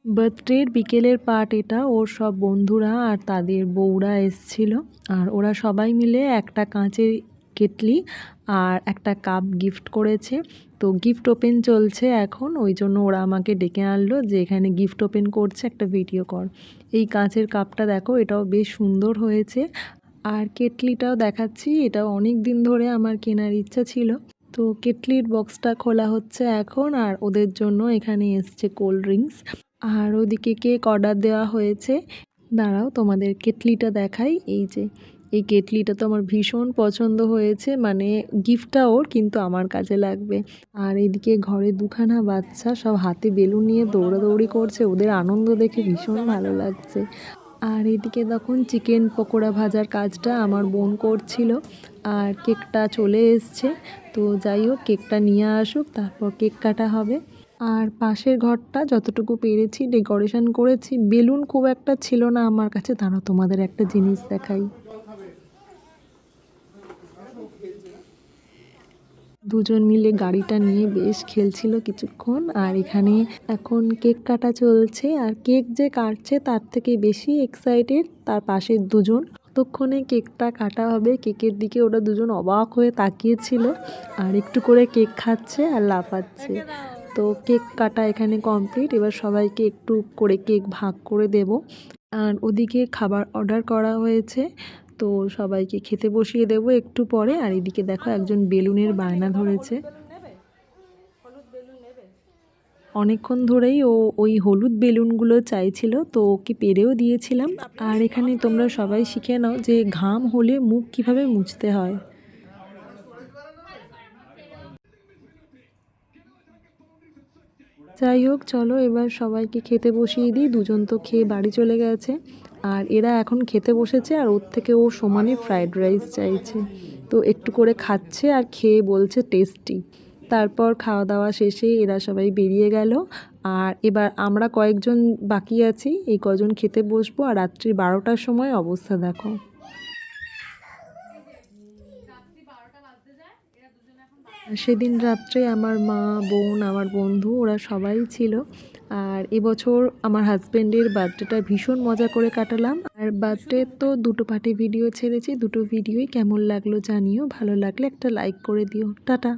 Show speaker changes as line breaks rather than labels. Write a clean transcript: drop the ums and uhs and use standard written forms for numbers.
বার্থডের বিকেলের পার্ট এটা। ওর সব বন্ধুরা আর তাদের বউরা এসছিল, আর ওরা সবাই মিলে একটা কাঁচের কেটলি আর একটা কাপ গিফট করেছে। তো গিফট ওপেন চলছে এখন, ওই জন্য ওরা আমাকে ডেকে আনলো যে এখানে গিফট ওপেন করছে, একটা ভিডিও কর। এই কাঁচের কাপটা দেখো, এটাও বেশ সুন্দর হয়েছে। আর কেটলিটাও দেখাচ্ছি, এটাও অনেক দিন ধরে আমার কেনার ইচ্ছা ছিল। তো কেটলির বক্সটা খোলা হচ্ছে এখন, আর ওদের জন্য এখানে এসছে কোল্ড ড্রিঙ্কস। আর ওদিকে কেক অর্ডার দেওয়া হয়েছে। দাঁড়াও তোমাদের কেটলিটা দেখাই। এই যে এই কেটলিটা তো আমার ভীষণ পছন্দ হয়েছে, মানে গিফটটা ওর, কিন্তু আমার কাজে লাগবে। আর এদিকে ঘরে দুখানা বাচ্চা সব হাতে বেলুন নিয়ে দৌড়াদৌড়ি করছে, ওদের আনন্দ দেখে ভীষণ ভালো লাগছে। আর এদিকে তখন চিকেন পকোড়া ভাজার কাজটা আমার বোন করছিল, আর কেকটা চলে এসছে। তো যাই হোক, কেকটা নিয়ে আসুক, তারপর কেক কাটা হবে। আর পাশের ঘরটা যতটুকু পেরেছি ডেকোরেশন করেছি। বেলুন খুব একটা ছিল না আমার কাছে। দাঁড়াও তোমাদের একটা জিনিস দেখাই। দুজন মিলে গাড়িটা নিয়ে বেশ খেলছিল কিছুক্ষণ। আর এখানে এখন কেক কাটা চলছে, আর কেক যে কাটছে তার থেকে বেশি এক্সাইটেড তার পাশের দুজন। ততক্ষণে কেকটা কাটা হবে, কেকের দিকে ওরা দুজন অবাক হয়ে তাকিয়েছিল, আর একটু করে কেক খাচ্ছে আর লাফাচ্ছে। তো কেক কাটা এখানে কমপ্লিট। এবার সবাইকে একটু করে কেক ভাগ করে দেব। আর ওদিকে খাবার অর্ডার করা হয়েছে, তো সবাইকে খেতে বসিয়ে দেব একটু পরে। আর এদিকে দেখো একজন বেলুনের বায়না ধরেছে। অনেকক্ষণ ধরেই ও ওই হলুদ বেলুনগুলো চাইছিল, তো ওকে পেরেও দিয়েছিলাম। আর এখানে তোমরা সবাই শিখে নাও যে ঘাম হলে মুখ কিভাবে মুছতে হয়। যাই হোক, চলো এবার সবাইকে খেতে বসিয়ে দিই। দুজন তো খেয়ে বাড়ি চলে গেছে, আর এরা এখন খেতে বসেছে, আর ওর থেকে ও সমানে ফ্রাইড রাইস চাইছে। তো একটু করে খাচ্ছে আর খেয়ে বলছে টেস্টি। তারপর খাওয়া দাওয়া শেষে এরা সবাই বেরিয়ে গেল। আর এবার আমরা কয়েকজন বাকি আছি, এই কজন খেতে বসবো। আর রাত্রি 12টার সময় অবস্থা দেখো। সেদিন রাত্রে আমার মা, বোন, আমার বন্ধু ওরা সবাই ছিল। আর এবছর আমার হাজব্যান্ডের বার্থডেটা ভীষণ মজা করে কাটালাম। আর বার্থডে তো দুটো পার্টে ভিডিও ছেড়েছি, দুটো ভিডিওই কেমন লাগলো জানিও। ভালো লাগলে একটা লাইক করে দিও। টাটা।